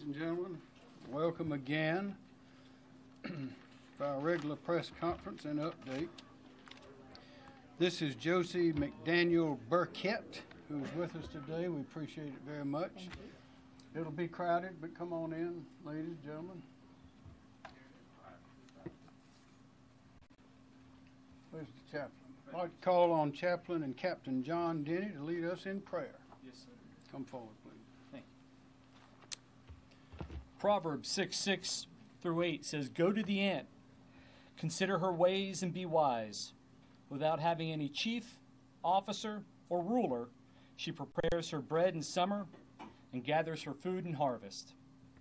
and gentlemen, welcome again to our regular press conference and update. This is Josie McDaniel Burkett, who is with us today. We appreciate it very much. It'll be crowded, but come on in, ladies and gentlemen. Where's the chaplain? I'd like to call on Chaplain and Captain John Denny to lead us in prayer. Yes, sir. Come forward, please. Thank you. Proverbs 6:6-8 says, "Go to the ant, consider her ways and be wise. Without having any chief, officer, or ruler, she prepares her bread in summer and gathers her food in harvest."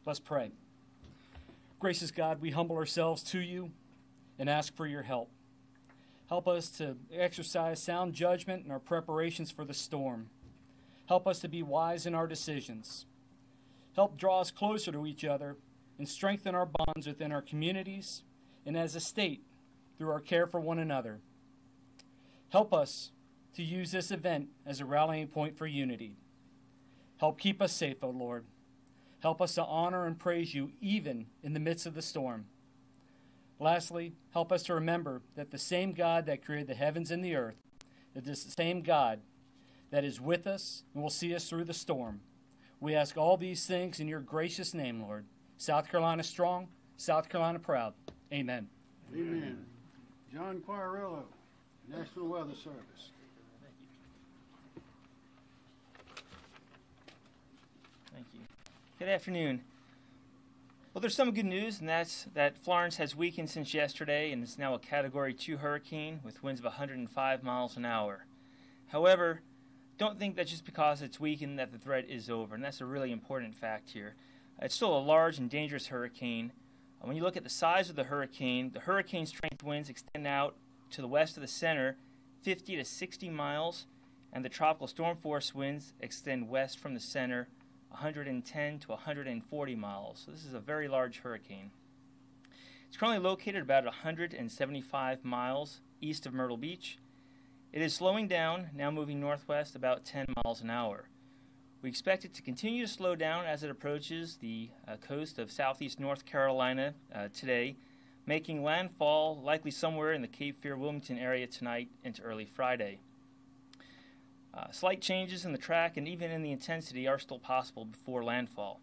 Let's pray. Gracious God, we humble ourselves to you and ask for your help. Help us to exercise sound judgment in our preparations for the storm. Help us to be wise in our decisions. Help draw us closer to each other and strengthen our bonds within our communities and as a state through our care for one another. Help us to use this event as a rallying point for unity. Help keep us safe, O Lord. Help us to honor and praise you even in the midst of the storm. Lastly, help us to remember that the same God that created the heavens and the earth is the same God that is with us and will see us through the storm. We ask all these things in your gracious name, Lord. South Carolina strong, South Carolina proud. Amen. Amen. John Quarello, National Weather Service. Thank you. Good afternoon. Well, there's some good news, and that's that Florence has weakened since yesterday and is now a Category 2 hurricane with winds of 105 miles an hour. However, don't think that just because it's weakened that the threat is over, and that's a really important fact here. It's still a large and dangerous hurricane. When you look at the size of the hurricane strength winds extend out to the west of the center 50 to 60 miles, and the tropical storm force winds extend west from the center 110 to 140 miles. So this is a very large hurricane. It's currently located about 175 miles east of Myrtle Beach. It is slowing down, now moving northwest about 10 miles an hour. We expect it to continue to slow down as it approaches the coast of southeast North Carolina today, making landfall likely somewhere in the Cape Fear-Wilmington area tonight into early Friday. Slight changes in the track and even in the intensity are still possible before landfall.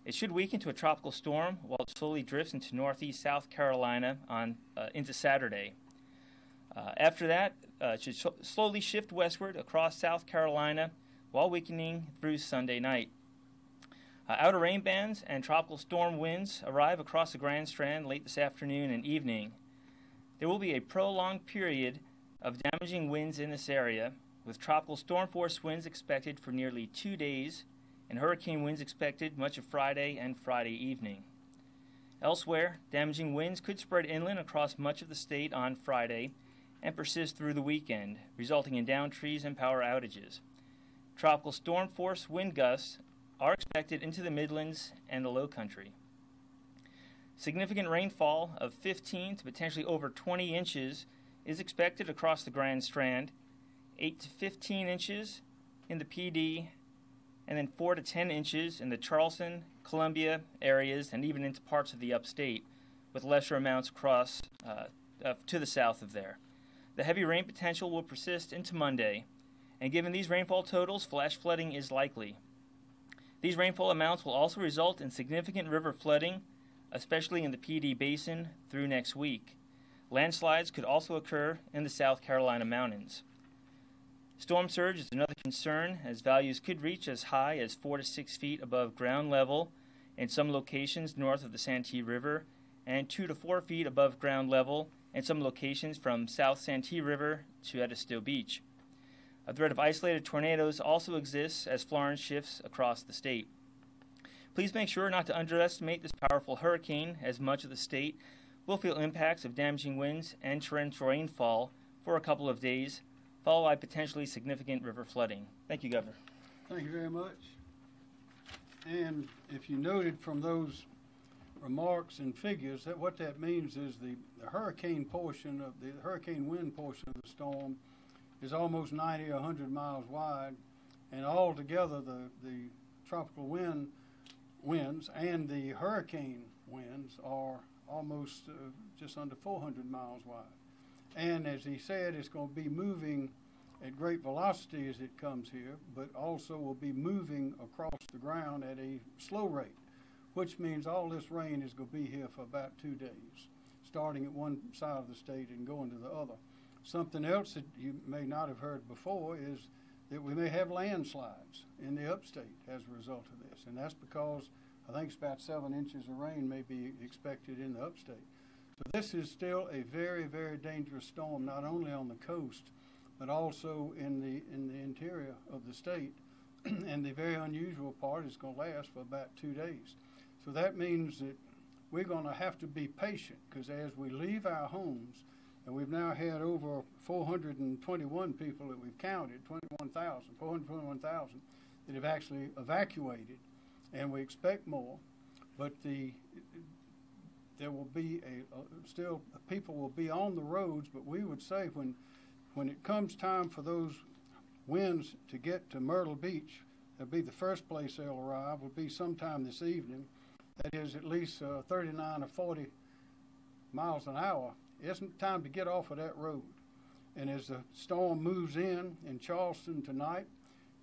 It should weaken to a tropical storm while it slowly drifts into northeast South Carolina into Saturday. After that, it should slowly shift westward across South Carolina while weakening through Sunday night. Outer rain bands and tropical storm winds arrive across the Grand Strand late this afternoon and evening. There will be a prolonged period of damaging winds in this area, with tropical storm force winds expected for nearly 2 days and hurricane winds expected much of Friday and Friday evening. Elsewhere, damaging winds could spread inland across much of the state on Friday and persist through the weekend, resulting in downed trees and power outages. Tropical storm force wind gusts are expected into the Midlands and the Low Country. Significant rainfall of 15 to potentially over 20 inches is expected across the Grand Strand, 8 to 15 inches in the PD, and then 4 to 10 inches in the Charleston, Columbia areas, and even into parts of the upstate, with lesser amounts across to the south of there. The heavy rain potential will persist into Monday, and given these rainfall totals, flash flooding is likely. These rainfall amounts will also result in significant river flooding, especially in the PD Basin, through next week. Landslides could also occur in the South Carolina mountains. Storm surge is another concern, as values could reach as high as 4 to 6 feet above ground level in some locations north of the Santee River, and 2 to 4 feet above ground level in some locations from South Santee River to Edisto Beach. A threat of isolated tornadoes also exists as Florence shifts across the state. Please make sure not to underestimate this powerful hurricane, as much of the state will feel impacts of damaging winds and torrential rainfall for a couple of days, followed by potentially significant river flooding. Thank you, Governor. Thank you very much. And if you noted from those remarks and figures, that what that means is the hurricane portion of the hurricane wind portion of the storm is almost 90 or 100 miles wide, and altogether the tropical wind winds and the hurricane winds are almost just under 400 miles wide. And as he said, it's going to be moving at great velocity as it comes here, but also will be moving across the ground at a slow rate, which means all this rain is going to be here for about 2 days, starting at one side of the state and going to the other. Something else that you may not have heard before is that we may have landslides in the upstate as a result of this, and that's because I think it's about 7 inches of rain may be expected in the upstate. So this is still a very, very dangerous storm, not only on the coast, but also in the interior of the state. And the very unusual part is going to last for about 2 days. So that means that we're going to have to be patient, because as we leave our homes, and we've now had over 421 people that we've counted, 421,000 that have actually evacuated, and we expect more, but there will be still people will be on the roads, but we would say when it comes time for those winds to get to Myrtle Beach, that'll be the first place they'll arrive, will be sometime this evening. That is at least 39 or 40 miles an hour. It's time to get off of that road. And as the storm moves in Charleston tonight,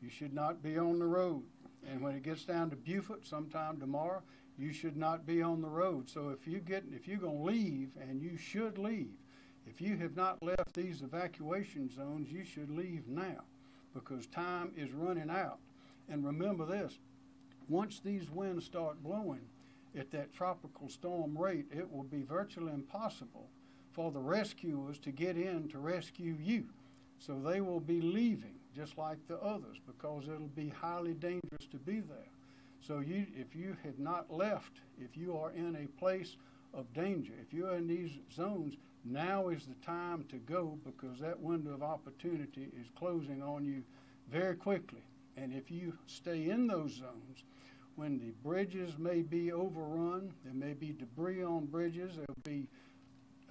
you should not be on the road. And when it gets down to Beaufort sometime tomorrow, you should not be on the road. So if you're going to leave, and you should leave, if you have not left these evacuation zones, you should leave now, because time is running out. And remember this, once these winds start blowing at that tropical storm rate, it will be virtually impossible for the rescuers to get in to rescue you. So they will be leaving just like the others, because it'll be highly dangerous to be there. So if you have not left, if you are in a place of danger, if you're in these zones, now is the time to go, because that window of opportunity is closing on you very quickly. And if you stay in those zones, when the bridges may be overrun, there may be debris on bridges, there will be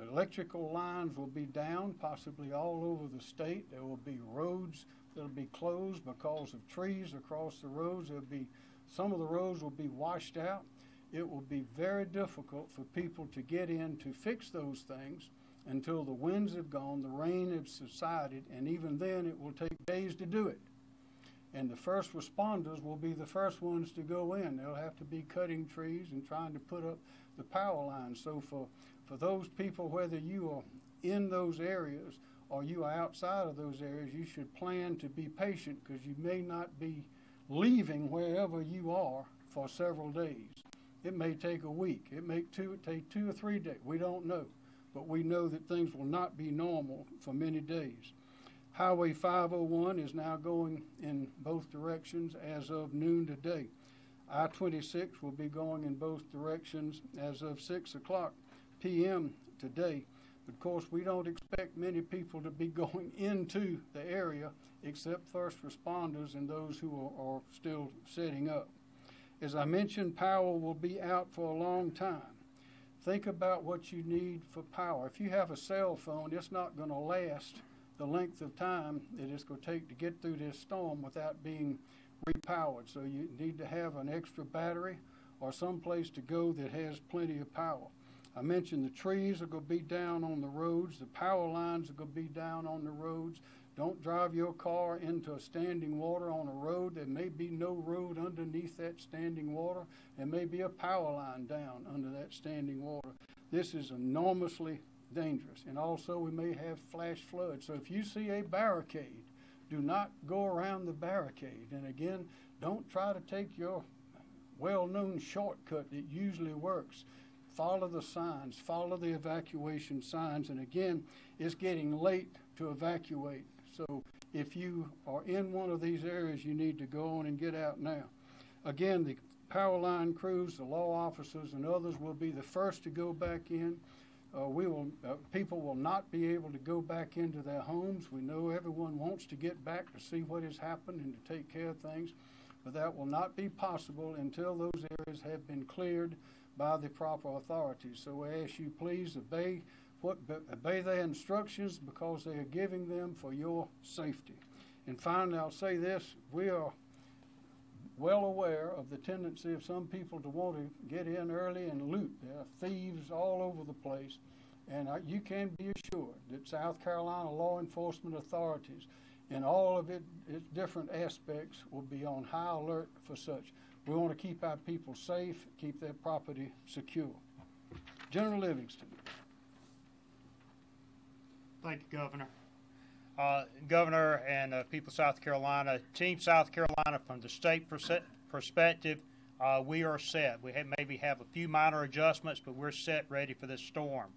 electrical lines will be down, possibly all over the state. There will be roads that will be closed because of trees across the roads. There'll be some of the roads will be washed out. It will be very difficult for people to get in to fix those things until the winds have gone, the rain has subsided, and even then it will take days to do it. And the first responders will be the first ones to go in. They'll have to be cutting trees and trying to put up the power lines. So for those people, whether you are in those areas or you are outside of those areas, you should plan to be patient, because you may not be leaving wherever you are for several days. It may take a week. It may take 2 or 3 days. We don't know. But we know that things will not be normal for many days. Highway 501 is now going in both directions as of noon today. I-26 will be going in both directions as of 6 o'clock p.m. today. But of course, we don't expect many people to be going into the area except first responders and those who are still setting up. As I mentioned, power will be out for a long time. Think about what you need for power. If you have a cell phone, it's not going to last the length of time that it's going to take to get through this storm without being repowered. So you need to have an extra battery or some place to go that has plenty of power. I mentioned the trees are going to be down on the roads. The power lines are going to be down on the roads. Don't drive your car into a standing water on a road. There may be no road underneath that standing water. There may be a power line down under that standing water. This is enormously dangerous. And also we may have flash floods. So if you see a barricade, do not go around the barricade. And again, don't try to take your well-known shortcut that usually works. Follow the signs, follow the evacuation signs. And again, it's getting late to evacuate. So if you are in one of these areas, you need to go on and get out now. Again, the power line crews, the law officers, and others will be the first to go back in. People will not be able to go back into their homes. We know everyone wants to get back to see what has happened and to take care of things, but that will not be possible until those areas have been cleared by the proper authorities. So we ask you, please obey their instructions, because they are giving them for your safety. And finally, I'll say this: we are well aware of the tendency of some people to want to get in early and loot. There are thieves all over the place, and you can be assured that South Carolina law enforcement authorities in all of its different aspects will be on high alert for such. We want to keep our people safe, keep their property secure. General Livingston. Thank you, Governor. Governor and people of South Carolina, Team South Carolina, from the state perspective, we are set. We maybe have a few minor adjustments, but we're set, ready for this storm.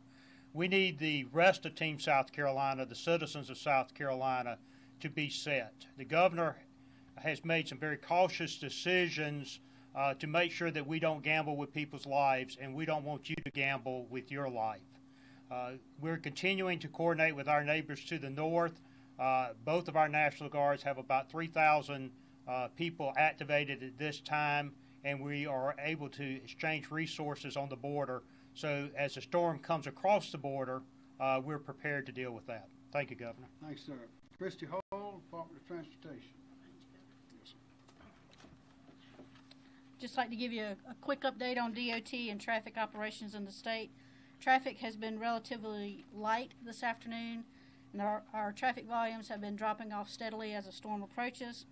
We need the rest of Team South Carolina, the citizens of South Carolina, to be set. The governor has made some very cautious decisions to make sure that we don't gamble with people's lives, and we don't want you to gamble with your life. We're continuing to coordinate with our neighbors to the north. Both of our National Guards have about 3,000 people activated at this time, and we are able to exchange resources on the border. So as the storm comes across the border, we're prepared to deal with that. Thank you, Governor. Thanks, sir. Christy Hall, Department of Transportation. Just like to give you a quick update on DOT and traffic operations in the state. Traffic has been relatively light this afternoon, and our traffic volumes have been dropping off steadily as the storm approaches.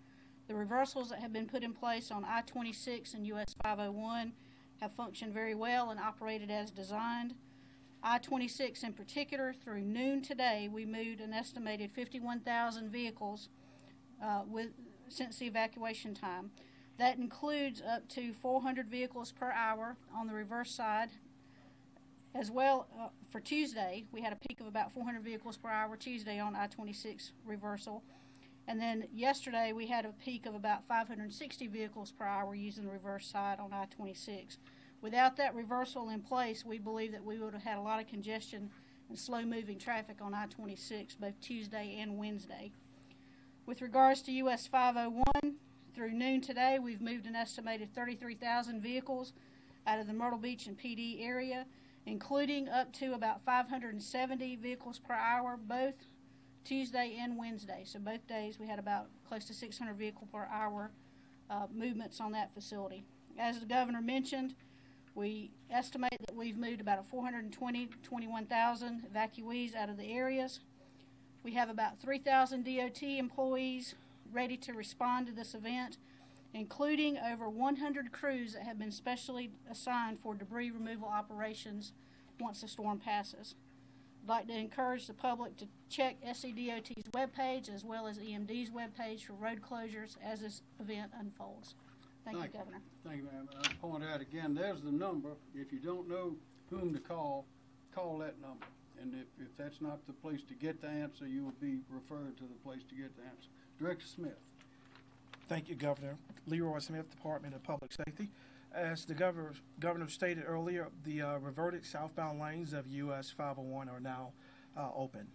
The reversals that have been put in place on I-26 and US 501 have functioned very well and operated as designed. I-26 in particular, through noon today, we moved an estimated 51,000 vehicles since the evacuation time. That includes up to 400 vehicles per hour on the reverse side. As well, for Tuesday, we had a peak of about 400 vehicles per hour Tuesday on I-26 reversal. And then yesterday, we had a peak of about 560 vehicles per hour using the reverse side on I-26. Without that reversal in place, we believe that we would have had a lot of congestion and slow-moving traffic on I-26 both Tuesday and Wednesday. With regards to US 501, through noon today, we've moved an estimated 33,000 vehicles out of the Myrtle Beach and PD area, including up to about 570 vehicles per hour both Tuesday and Wednesday. So both days we had about close to 600 vehicle per hour movements on that facility. As the governor mentioned, we estimate that we've moved about 21,000 evacuees out of the areas. We have about 3,000 DOT employees ready to respond to this event, including over 100 crews that have been specially assigned for debris removal operations once the storm passes. I'd like to encourage the public to check SCDOT's webpage as well as EMD's webpage for road closures as this event unfolds. Thank you, Governor. Thank you, ma'am. I'll point out again, there's the number. If you don't know whom to call that number. And if that's not the place to get the answer, you will be referred to the place to get the answer. Director Smith. Thank you, Governor. Leroy Smith, Department of Public Safety. As the governor stated earlier, the reverted southbound lanes of US 501 are now open.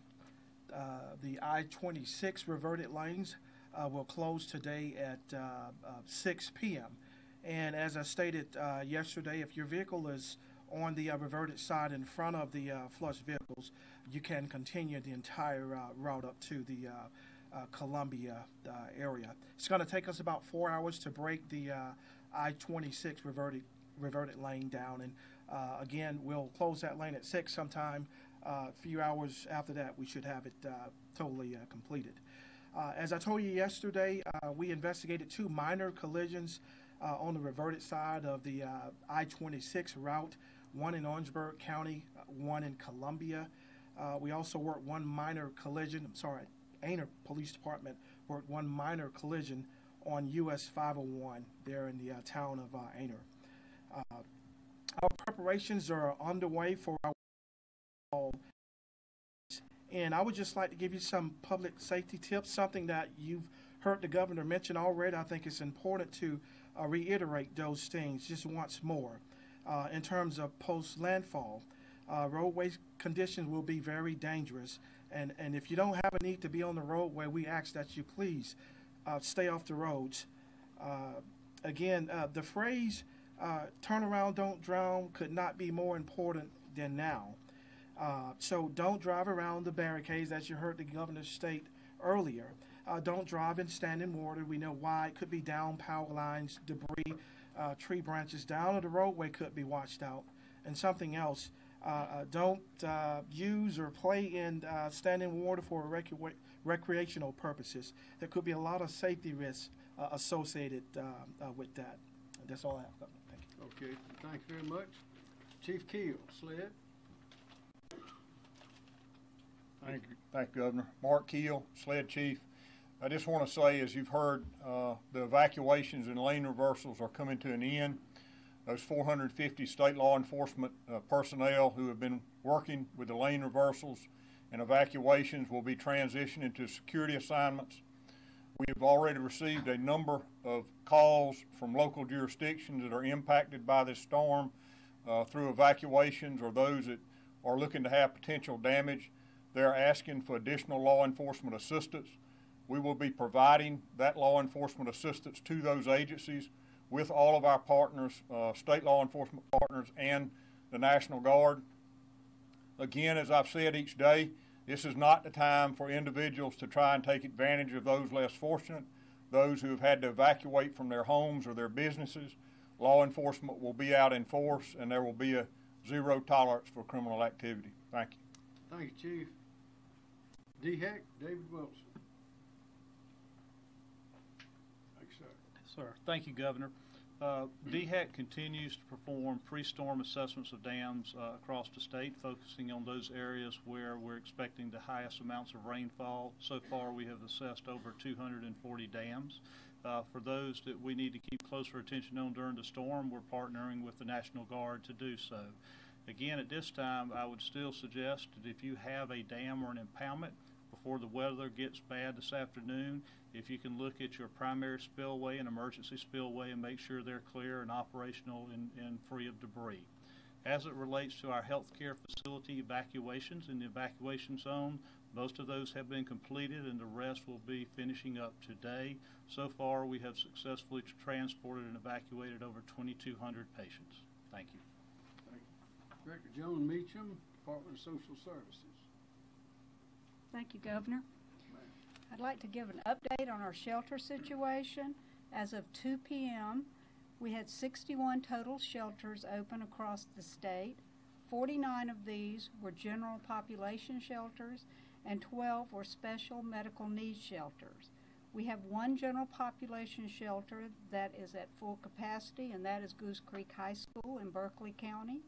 The I-26 reverted lanes will close today at 6 p.m. And as I stated yesterday, if your vehicle is on the reverted side in front of the flush vehicles, you can continue the entire route up to the Columbia area. It's going to take us about 4 hours to break the I-26 reverted lane down, and again, we'll close that lane at 6 sometime. A few hours after that, we should have it totally completed. As I told you yesterday, we investigated 2 minor collisions on the reverted side of the I-26 route, one in Orangeburg County, one in Columbia. We also worked one minor collision, Aner Police Department worked one minor collision on US 501 there in the town of Aner. Our preparations are underway for our, and I would just like to give you some public safety tips, something that you've heard the governor mention already. I think it's important to reiterate those things just once more. In terms of post-landfall, roadway conditions will be very dangerous, and if you don't have a need to be on the roadway, we ask that you please stay off the roads. Again, the phrase turn around, don't drown could not be more important than now. So don't drive around the barricades, as you heard the governor state earlier. Don't drive in standing water. We know why. It could be down power lines, debris, tree branches down, or the roadway could be washed out. And something else, don't use or play in standing water for recreational purposes. There could be a lot of safety risks associated with that. That's all I have, Governor. Thank you. Okay, thank you very much. Chief Keel, SLED. Thank you, Governor. Mark Keel, SLED Chief. I just want to say, as you've heard, the evacuations and lane reversals are coming to an end. Those 450 state law enforcement personnel who have been working with the lane reversals and evacuations will be transitioned into security assignments. We have already received a number of calls from local jurisdictions that are impacted by this storm through evacuations, or those that are looking to have potential damage. They're asking for additional law enforcement assistance. We will be providing that law enforcement assistance to those agencies with all of our partners, state law enforcement partners and the National Guard. Again, as I've said each day, this is not the time for individuals to try and take advantage of those less fortunate, those who have had to evacuate from their homes or their businesses. Law enforcement will be out in force, and there will be a zero tolerance for criminal activity. Thank you. Thank you, Chief. DHEC, David Wilson. Thank you, sir. Sir, thank you, Governor. DHEC continues to perform pre-storm assessments of dams across the state, focusing on those areas where we're expecting the highest amounts of rainfall. So far, we have assessed over 240 dams. For those that we need to keep closer attention on during the storm, we're partnering with the National Guard to do so. Again, at this time, I would still suggest that if you have a dam or an impoundment before the weather gets bad this afternoon, if you can look at your primary spillway and emergency spillway and make sure they're clear and operational and free of debris. As it relates to our healthcare facility evacuations in the evacuation zone, most of those have been completed and the rest will be finishing up today. So far, we have successfully transported and evacuated over 2,200 patients. Thank you. Director Joan Meacham, Department of Social Services. Thank you, Governor. I'd like to give an update on our shelter situation. As of 2 p.m., we had 61 total shelters open across the state. 49 of these were general population shelters and 12 were special medical needs shelters. We have one general population shelter that is at full capacity, and that is Goose Creek High School in Berkeley County.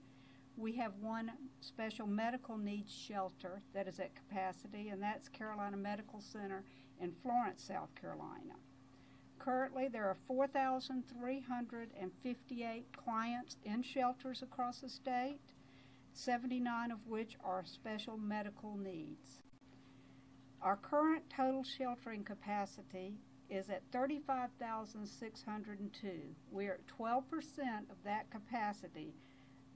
We have one special medical needs shelter that is at capacity, and that's Carolina Medical Center in Florence, South Carolina. Currently, there are 4,358 clients in shelters across the state, 79 of which are special medical needs. Our current total sheltering capacity is at 35,602. We are at 12% of that capacity.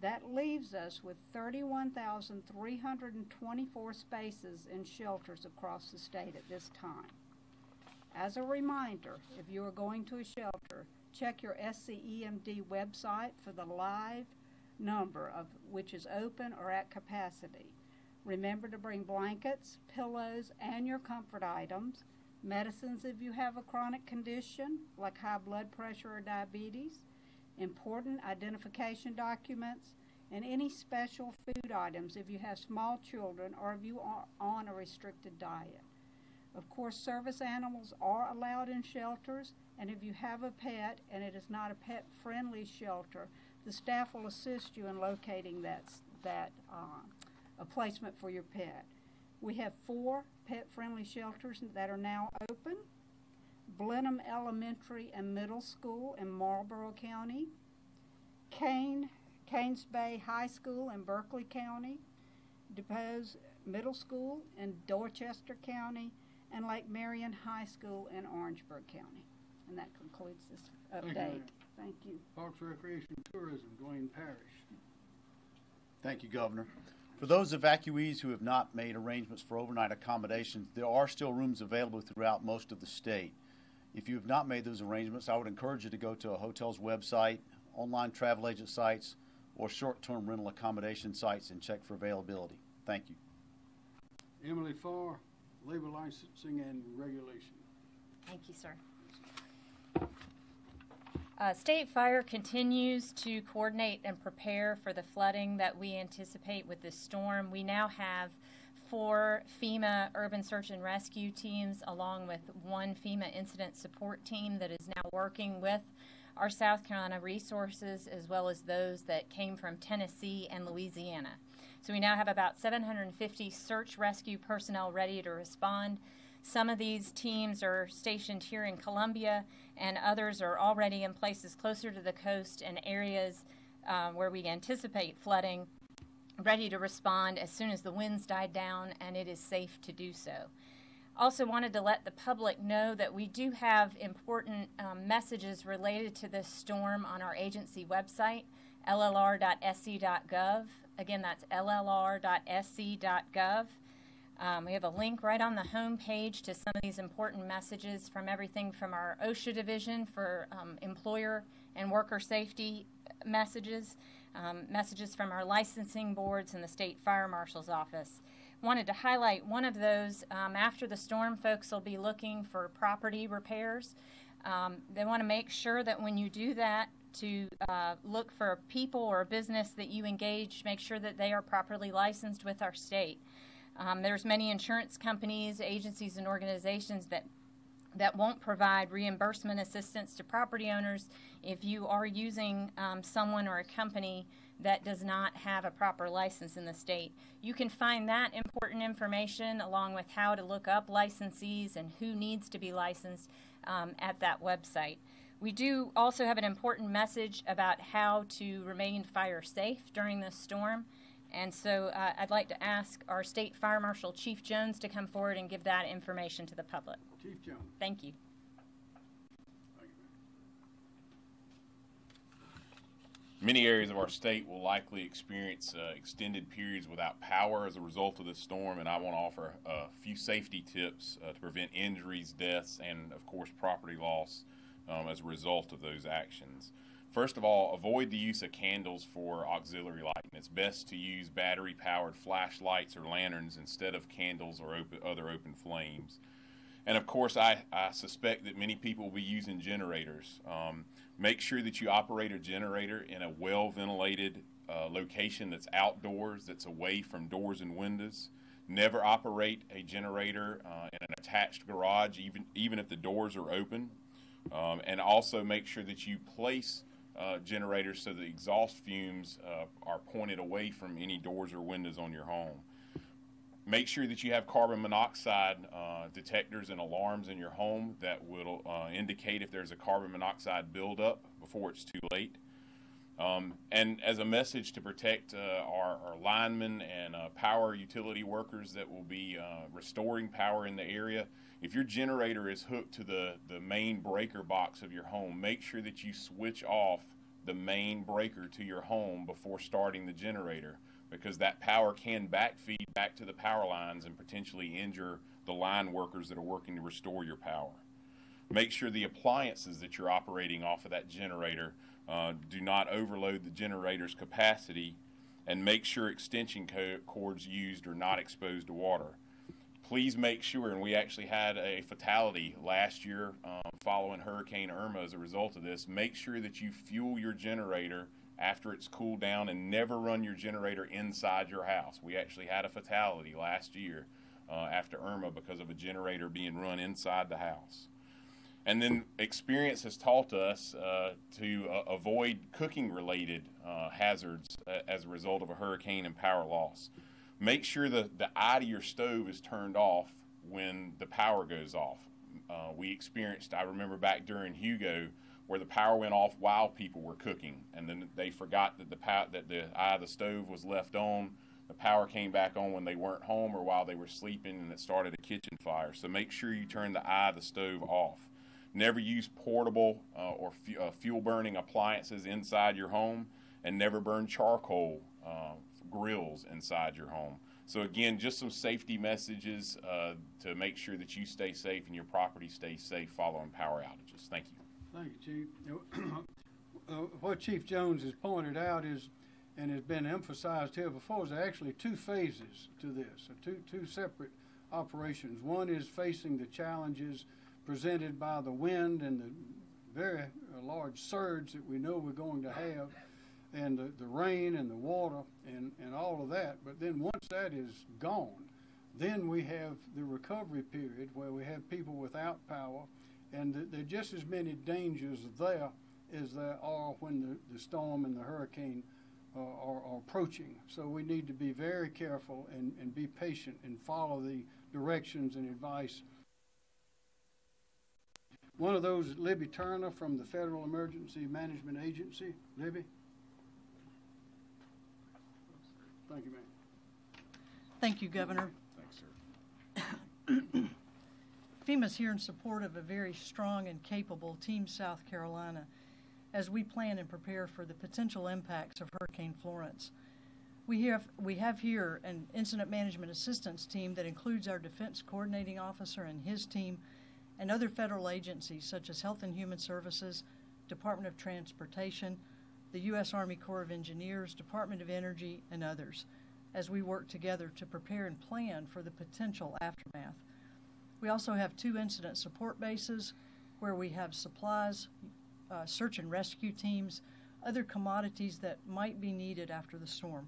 That leaves us with 31,324 spaces in shelters across the state at this time. As a reminder, if you are going to a shelter, check your SCEMD website for the live number of which is open or at capacity. Remember to bring blankets, pillows, and your comfort items, medicines if you have a chronic condition like high blood pressure or diabetes, important identification documents, and any special food items if you have small children or if you are on a restricted diet. Of course, service animals are allowed in shelters, and if you have a pet and it is not a pet-friendly shelter, the staff will assist you in locating a placement for your pet. We have 4 pet-friendly shelters that are now open: Blenheim Elementary and Middle School in Marlborough County, Canes Bay High School in Berkeley County, DePose Middle School in Dorchester County, and Lake Marion High School in Orangeburg County. And that concludes this update. Thank you. Parks, Recreation, and Tourism, Dwayne Parrish. Thank you, Governor. For those evacuees who have not made arrangements for overnight accommodations, there are still rooms available throughout most of the state. If you have not made those arrangements, I would encourage you to go to a hotel's website, online travel agent sites, or short-term rental accommodation sites and check for availability. Thank you. Emily Farr, Labor Licensing and Regulation. you, sir. State Fire continues to coordinate and prepare for the flooding that we anticipate with this storm. We now have 4 FEMA urban search and rescue teams along with 1 FEMA incident support team that is now working with our South Carolina resources as well as those that came from Tennessee and Louisiana. So we now have about 750 search rescue personnel ready to respond. Some of these teams are stationed here in Columbia, and others are already in places closer to the coast and areas where we anticipate flooding, ready to respond as soon as the winds died down and it is safe to do so. Also wanted to let the public know that we do have important messages related to this storm on our agency website, llr.sc.gov. Again, that's llr.sc.gov. We have a link right on the home page to some of these important messages from everything from our OSHA division for employer and worker safety messages, messages from our licensing boards and the State Fire Marshal's office. Wanted to highlight one of those. After the storm, folks will be looking for property repairs. They want to make sure that when you do that, to look for a people or a business that you engage, make sure that they are properly licensed with our state. There's many insurance companies, agencies, and organizations that won't provide reimbursement assistance to property owners if you are using someone or a company that does not have a proper license in the state. You can find that important information along with how to look up licensees and who needs to be licensed at that website. We do also have an important message about how to remain fire safe during this storm. And so I'd like to ask our State Fire Marshal, Chief Jones, to come forward and give that information to the public. Chief Jones. Thank you. Many areas of our state will likely experience extended periods without power as a result of this storm, and I want to offer a few safety tips to prevent injuries, deaths, and, of course, property loss as a result of those actions. First of all, avoid the use of candles for auxiliary lighting. It's best to use battery-powered flashlights or lanterns instead of candles or other open flames. And of course, I suspect that many people will be using generators. Make sure that you operate a generator in a well-ventilated location that's outdoors, that's away from doors and windows. Never operate a generator in an attached garage, even if the doors are open. And also make sure that you place generators so the exhaust fumes are pointed away from any doors or windows on your home. Make sure that you have carbon monoxide detectors and alarms in your home that will indicate if there's a carbon monoxide buildup before it's too late. And as a message to protect our linemen and power utility workers that will be restoring power in the area, if your generator is hooked to the main breaker box of your home, make sure that you switch off the main breaker to your home before starting the generator, because that power can backfeed back to the power lines and potentially injure the line workers that are working to restore your power. Make sure the appliances that you're operating off of that generator do not overload the generator's capacity, and make sure extension cords used are not exposed to water. Please make sure, and we actually had a fatality last year following Hurricane Irma as a result of this, make sure that you fuel your generator after it's cooled down and never run your generator inside your house. We actually had a fatality last year after Irma because of a generator being run inside the house. And then experience has taught us to avoid cooking-related hazards as a result of a hurricane and power loss. Make sure that the eye to your stove is turned off when the power goes off. We experienced, I remember back during Hugo, where the power went off while people were cooking, and then they forgot that the eye of the stove was left on. The power came back on when they weren't home or while they were sleeping, and it started a kitchen fire. So make sure you turn the eye of the stove off. Never use portable or fuel-burning appliances inside your home, and never burn charcoal grills inside your home. So again, just some safety messages to make sure that you stay safe and your property stays safe following power outages. Thank you. Thank you, Chief. What Chief Jones has pointed out is, and has been emphasized here before, is actually 2 phases to this, two separate operations. One is facing the challenges presented by the wind and the very large surge that we know we're going to have, and the rain and the water and all of that. But then once that is gone, then we have the recovery period where we have people without power, and there are just as many dangers there as there are when the storm and the hurricane are approaching. So we need to be very careful and be patient and follow the directions and advice. One of those is Libby Turner from the Federal Emergency Management Agency. Libby? Thank you, ma'am. Thank you, Governor. Thanks, sir. FEMA's here in support of a very strong and capable Team South Carolina as we plan and prepare for the potential impacts of Hurricane Florence. We have here an incident management assistance team that includes our defense coordinating officer and his team, and other federal agencies such as Health and Human Services, Department of Transportation, the U.S. Army Corps of Engineers, Department of Energy, and others, as we work together to prepare and plan for the potential aftermath. We also have 2 incident support bases where we have supplies, search and rescue teams, other commodities that might be needed after the storm.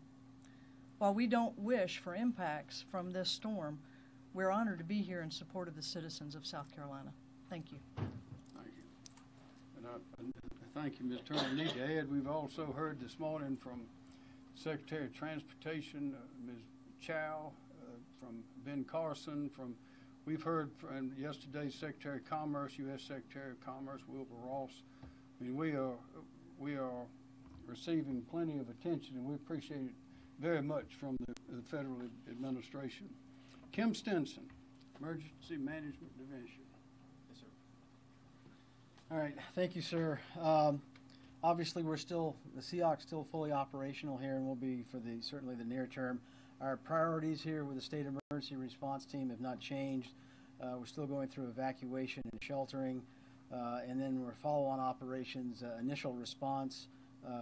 While we don't wish for impacts from this storm, we're honored to be here in support of the citizens of South Carolina. Thank you. Thank you. And thank you, Ms. Turner. I need to add, we've also heard this morning from Secretary of Transportation, Ms. Chow, from Ben Carson, we've heard from yesterday Secretary of Commerce, U.S. Secretary of Commerce, Wilbur Ross. I mean, we are receiving plenty of attention, and we appreciate it very much from the federal administration. Kim Stinson, Emergency Management Division. Yes, sir. All right, thank you, sir. Obviously, the SEOC's still fully operational here, and will be for certainly the near term. Our priorities here with the State Emergency Response Team have not changed. We're still going through evacuation and sheltering, and then we're follow-on operations, initial response,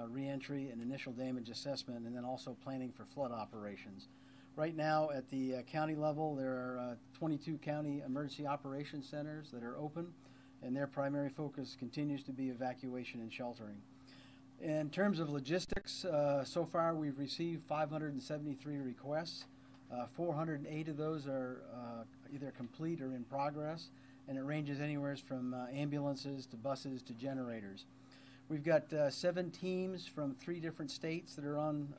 reentry, and initial damage assessment, and then also planning for flood operations. Right now, at the county level, there are 22 county emergency operations centers that are open, and their primary focus continues to be evacuation and sheltering. In terms of logistics, so far we've received 573 requests. 408 of those are either complete or in progress, and it ranges anywhere from ambulances to buses to generators. We've got 7 teams from 3 different states that are on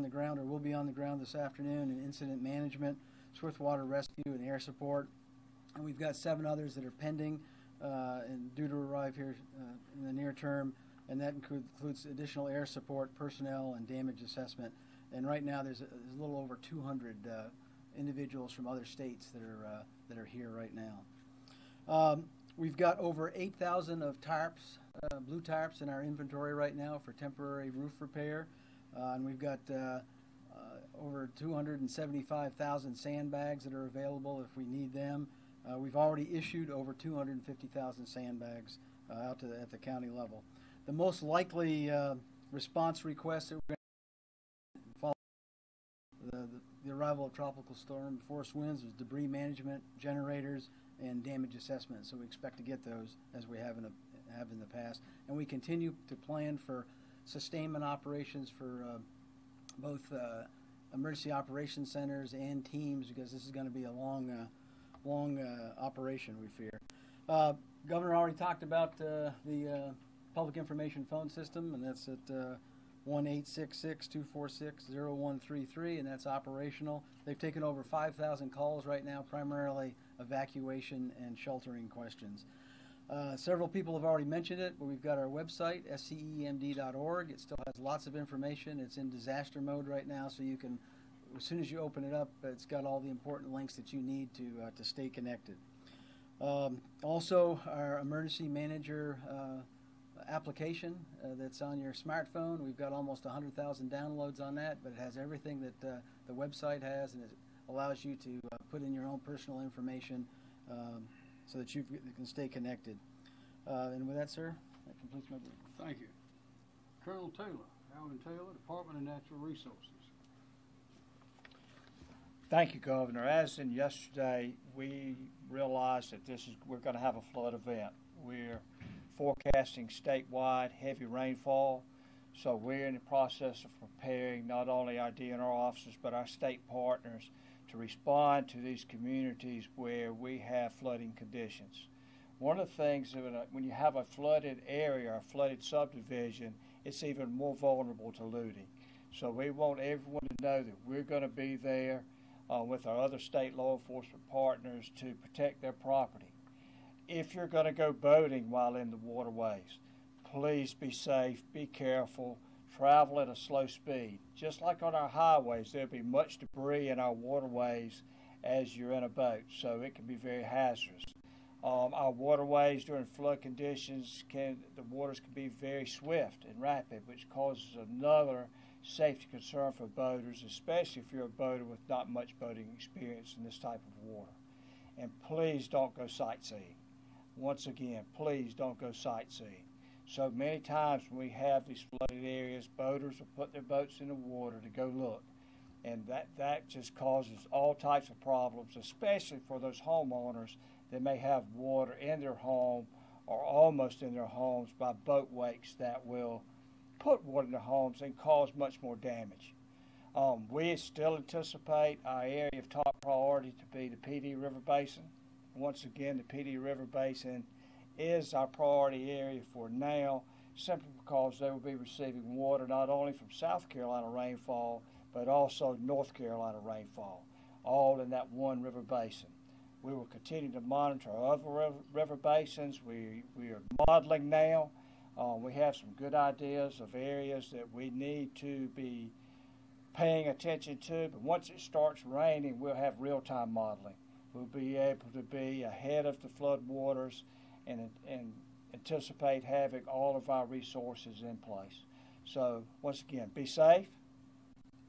the ground or will be on the ground this afternoon in incident management, swiftwater rescue, and air support. And we've got 7 others that are pending and due to arrive here in the near term, and that includes additional air support, personnel, and damage assessment. And right now there's a little over 200 individuals from other states that are here right now. We've got over 8,000 of tarps, blue tarps in our inventory right now for temporary roof repair, and we've got over 275,000 sandbags that are available if we need them. We've already issued over 250,000 sandbags out at the county level. The most likely response requests that we're going to follow the arrival of tropical storm force winds is debris management, generators, and damage assessment. So we expect to get those as we have in the past, and we continue to plan for sustainment operations for both emergency operations centers and teams, because this is going to be a long operation, we fear. Governor already talked about the public information phone system, and that's at 1-866-246-0133, and that's operational. They've taken over 5,000 calls right now, primarily evacuation and sheltering questions. Several people have already mentioned it, but we've got our website, scemd.org. It still has lots of information. It's in disaster mode right now, so you can, as soon as you open it up, it's got all the important links that you need to stay connected. Also, our emergency manager application that's on your smartphone. We've got almost 100,000 downloads on that, but it has everything that the website has, and it allows you to put in your own personal information so that you can stay connected. And with that, sir, that completes my brief. Thank you. Colonel Taylor, Alvin Taylor, Department of Natural Resources. Thank you, Governor. As in yesterday, we realized that we're going to have a flood event. We're forecasting statewide heavy rainfall, so we're in the process of preparing not only our DNR officers but our state partners to respond to these communities where we have flooding conditions. One of the things that when you have a flooded area, a flooded subdivision, it's even more vulnerable to looting. So we want everyone to know that we're going to be there with our other state law enforcement partners to protect their property. If you're going to go boating while in the waterways, please be safe, be careful, travel at a slow speed. Just like on our highways, there'll be much debris in our waterways as you're in a boat, so it can be very hazardous. Our waterways during flood conditions, the waters can be very swift and rapid, which causes another safety concern for boaters, especially if you're a boater with not much boating experience in this type of water. And please don't go sightseeing. Once again, please don't go sightseeing. So many times when we have these flooded areas, boaters will put their boats in the water to go look. And that just causes all types of problems, especially for those homeowners that may have water in their home or almost in their homes by boat wakes that will put water in their homes and cause much more damage. We still anticipate our area of top priority to be the PD River Basin. Once again, the PD River Basin is our priority area for now, simply because they will be receiving water not only from South Carolina rainfall, but also North Carolina rainfall, all in that one river basin. We will continue to monitor other river basins. We are modeling now. We have some good ideas of areas that we need to be paying attention to, but once it starts raining, we'll have real-time modeling. We'll be able to be ahead of the flood waters and anticipate having all of our resources in place. So once again, be safe,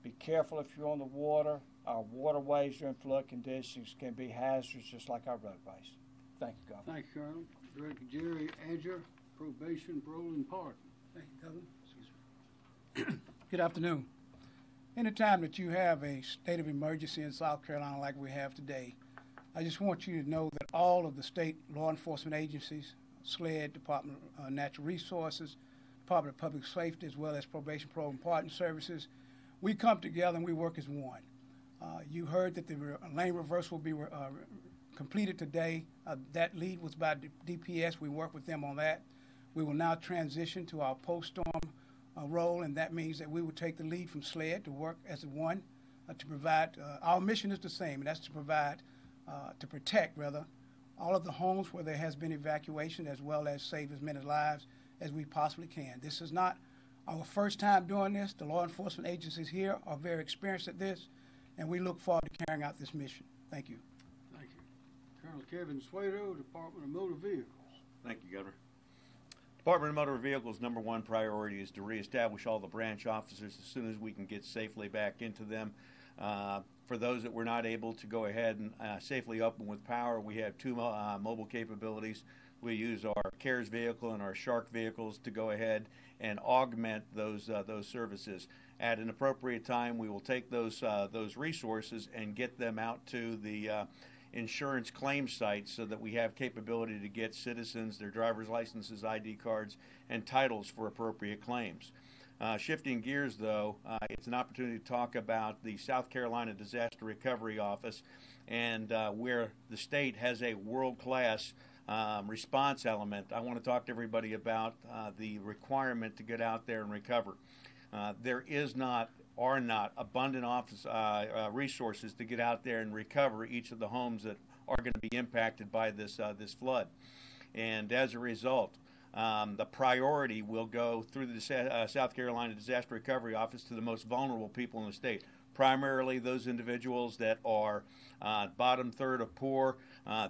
be careful if you're on the water. Our waterways during flood conditions can be hazardous just like our roadways. Thank you, Governor. Thank you, Colonel. Director Jerry Adger, Probation, Parole, and Pardon. Thank you, Governor. Good afternoon. Anytime that you have a state of emergency in South Carolina like we have today, I just want you to know that all of the state law enforcement agencies, SLED, Department of Natural Resources, Department of Public Safety, as well as Probation, Parole, and Pardon Services, we come together and we work as one. You heard that the lane reverse will be completed today. That lead was by DPS. We worked with them on that. We will now transition to our post-storm role, and that means that we will take the lead from SLED to work as one to provide. Our mission is the same, and that's to provide, to protect, rather, all of the homes where there has been evacuation, as well as save as many lives as we possibly can. This is not our first time doing this. The law enforcement agencies here are very experienced at this, and we look forward to carrying out this mission. Thank you. Thank you. Colonel Kevin Suedo, Department of Motor Vehicles. Thank you, Governor. Department of Motor Vehicles' number one priority is to reestablish all the branch officers as soon as we can get safely back into them. For those that were not able to go ahead and safely open with power, we have two mobile capabilities. We use our CARES vehicle and our Shark vehicles to go ahead and augment those services. At an appropriate time, we will take those resources and get them out to the insurance claim sites so that we have capability to get citizens their driver's licenses, ID cards, and titles for appropriate claims. Shifting gears, though, it's an opportunity to talk about the South Carolina Disaster Recovery Office and where the state has a world-class response element. I want to talk to everybody about the requirement to get out there and recover. There are not abundant resources to get out there and recover each of the homes that are going to be impacted by this flood. And as a result, the priority will go through the South Carolina Disaster Recovery Office to the most vulnerable people in the state, primarily those individuals that are bottom third of poor,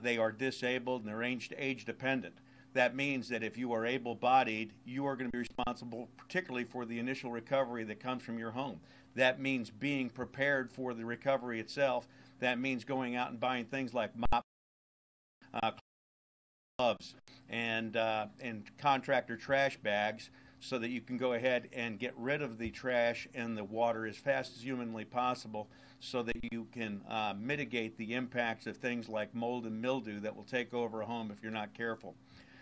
they are disabled, and they're age dependent. That means that if you are able-bodied, you are going to be responsible particularly for the initial recovery that comes from your home. That means being prepared for the recovery itself. That means going out and buying things like mops, gloves, and contractor trash bags so that you can go ahead and get rid of the trash and the water as fast as humanly possible, so that you can mitigate the impacts of things like mold and mildew that will take over a home if you're not careful.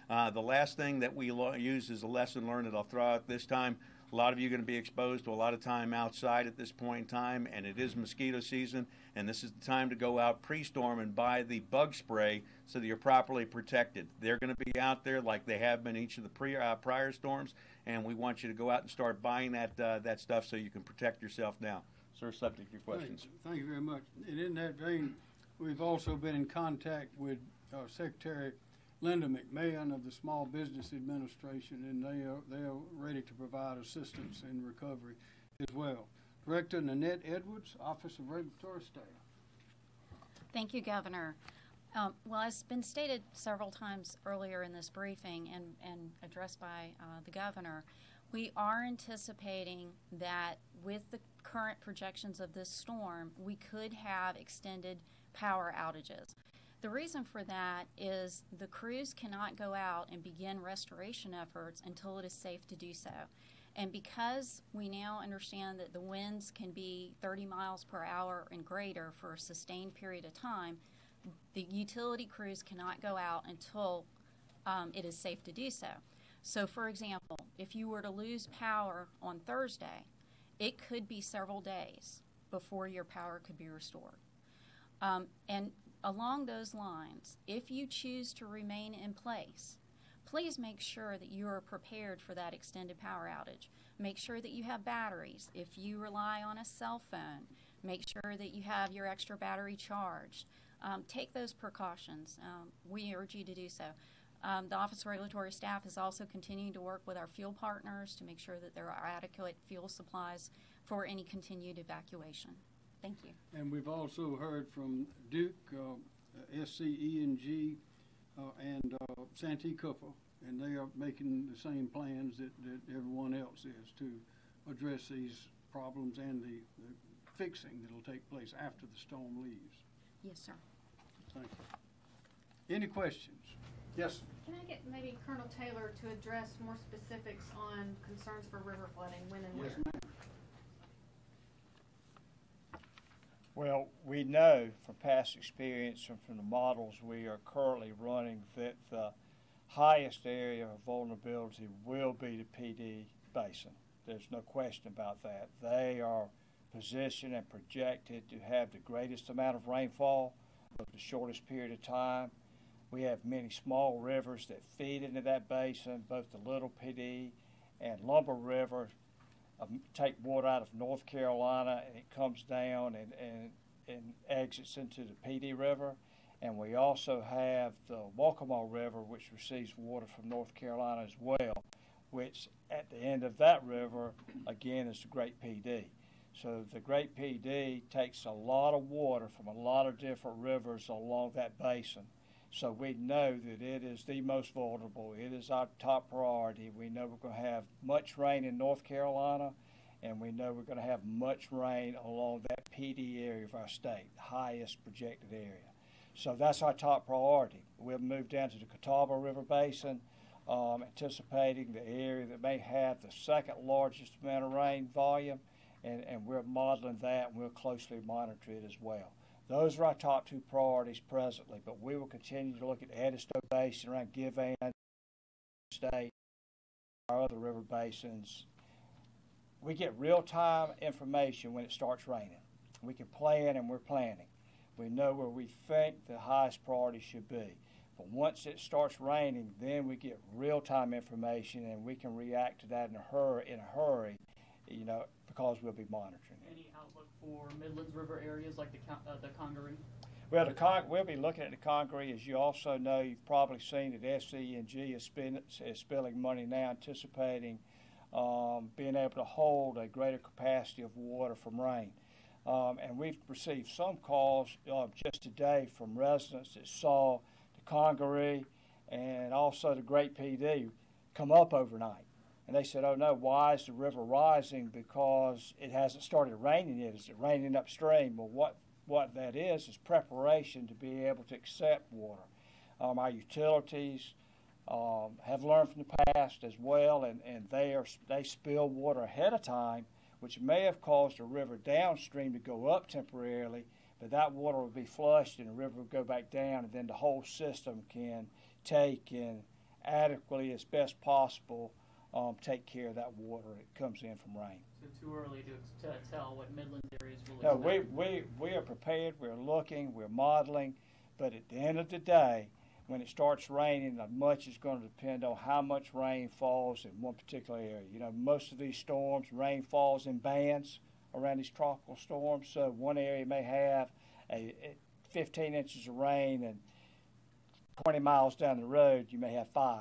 The last thing that we use is a lesson learned that I'll throw out this time. A lot of you are going to be exposed to a lot of time outside at this point in time, and it is mosquito season, and this is the time to go out pre-storm and buy the bug spray so that you're properly protected. They're going to be out there like they have been each of the prior storms, and we want you to go out and start buying that stuff so you can protect yourself now. Sir, subject to your questions. Thank you very much. And in that vein, we've also been in contact with Secretary Linda McMahon of the Small Business Administration, and they are ready to provide assistance in recovery as well. Director Nanette Edwards, Office of Regulatory Staff. Thank you, Governor. Well, as been stated several times earlier in this briefing and addressed by the Governor, we are anticipating that with the current projections of this storm, we could have extended power outages. The reason for that is the crews cannot go out and begin restoration efforts until it is safe to do so. And because we now understand that the winds can be 30 miles per hour and greater for a sustained period of time, the utility crews cannot go out until it is safe to do so. So, for example, if you were to lose power on Thursday, it could be several days before your power could be restored. And along those lines, if you choose to remain in place, please make sure that you are prepared for that extended power outage. Make sure that you have batteries. If you rely on a cell phone, make sure that you have your extra battery charged. Take those precautions. We urge you to do so. The Office of Regulatory Staff is also continuing to work with our fuel partners to make sure that there are adequate fuel supplies for any continued evacuation. Thank you. And we've also heard from Duke, SCE&G, and Santee Cooper, and they are making the same plans that everyone else is to address these problems and the fixing that will take place after the storm leaves. Yes, sir. Thank you. Any questions? Yes. Can I get maybe Colonel Taylor to address more specifics on concerns for river flooding, when and where? Yes, ma'am. Well, we know from past experience and from the models we are currently running that the highest area of vulnerability will be the PD basin. There's no question about that. They are positioned and projected to have the greatest amount of rainfall over the shortest period of time. We have many small rivers that feed into that basin, both the Little PD and Lumber River take water out of North Carolina, and it comes down and exits into the PD River. And we also have the Waccamaw River, which receives water from North Carolina as well, which at the end of that river, again, is the Great PD. So the Great PD takes a lot of water from a lot of different rivers along that basin. So we know that it is the most vulnerable. It is our top priority. We know we're going to have much rain in North Carolina, and we know we're going to have much rain along that PD area of our state, the highest projected area. So that's our top priority. We'll move down to the Catawba River Basin, anticipating the area that may have the second largest amount of rain volume, and we're modeling that, and we'll closely monitor it as well. Those are our top two priorities presently, but we will continue to look at Edisto Basin around Givan State, our other river basins. We get real-time information when it starts raining. We can plan, and we're planning. We know where we think the highest priority should be. But once it starts raining, then we get real-time information, and we can react to that in a hurry, you know, because we'll be monitoring it. Any outlook for Midlands River areas like the Congaree? Well, we'll be looking at the Congaree. As you also know, you've probably seen that SCE&G is spilling money now, anticipating being able to hold a greater capacity of water from rain. And we've received some calls just today from residents that saw the Congaree and also the Great PD come up overnight. And they said, oh no, why is the river rising? Because it hasn't started raining yet. Is it raining upstream? Well, what that is preparation to be able to accept water. Our utilities, have learned from the past as well, and they spill water ahead of time, which may have caused a river downstream to go up temporarily, but that water will be flushed and the river will go back down, and then the whole system can take and adequately, as best possible, take care of that water that comes in from rain. So too early to tell what Midland areas will No, expect. we are prepared, we're looking, we're modeling, but at the end of the day, when it starts raining, much is going to depend on how much rain falls in one particular area. You know, most of these storms, rain falls in bands around these tropical storms, so one area may have 15 inches of rain, and 20 miles down the road you may have 5.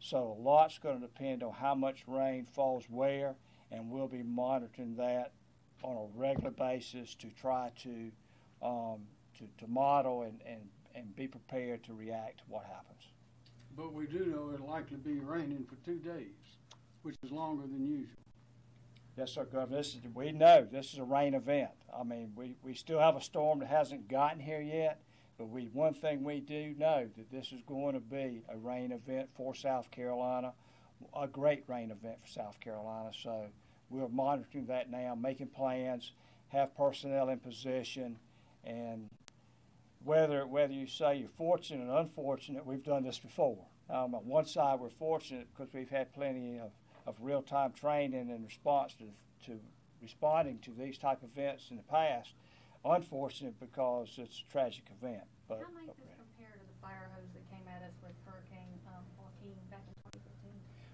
So a lot's going to depend on how much rain falls where, and we'll be monitoring that on a regular basis to try to model and be prepared to react to what happens. But we do know it'll likely be raining for 2 days, which is longer than usual. Yes, sir, Governor. We know this is a rain event. I mean, we still have a storm that hasn't gotten here yet, but one thing we do know that this is going to be a rain event for South Carolina, a great rain event for South Carolina. So we're monitoring that now, making plans, have personnel in position, and whether you say you're fortunate or unfortunate, we've done this before. On one side, we're fortunate because we've had plenty of real-time training in response to responding to these type of events in the past. Unfortunate because it's a tragic event. But, how might this compare to the fire hose that came at us with Hurricane Joaquin back in 2015?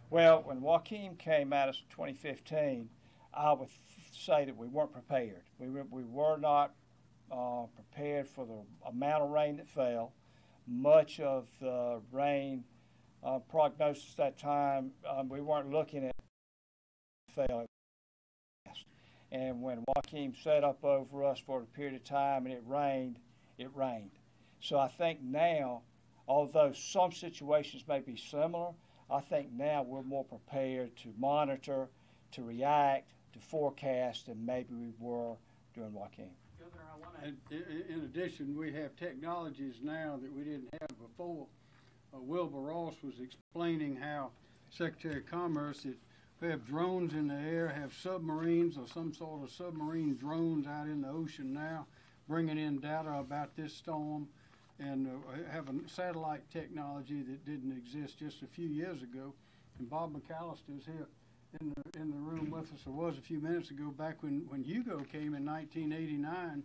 Well, when Joaquin came at us in 2015, I would say that we weren't prepared. We were not prepared for the amount of rain that fell. Much of the rain prognosis at that time, we weren't looking at fell. And when Joaquin set up over us for a period of time and it rained, it rained. So I think now, although some situations may be similar, I think now we're more prepared to monitor, to react, to forecast than maybe we were during Joaquin. Governor, I want to. In addition, we have technologies now that we didn't have before. Wilbur Ross was explaining how Secretary of Commerce, we have drones in the air, have submarines or some sort of submarine drones out in the ocean now, bringing in data about this storm, and have a satellite technology that didn't exist just a few years ago. And Bob McMaster is here in the room with us, or was a few minutes ago, back when Hugo came in 1989.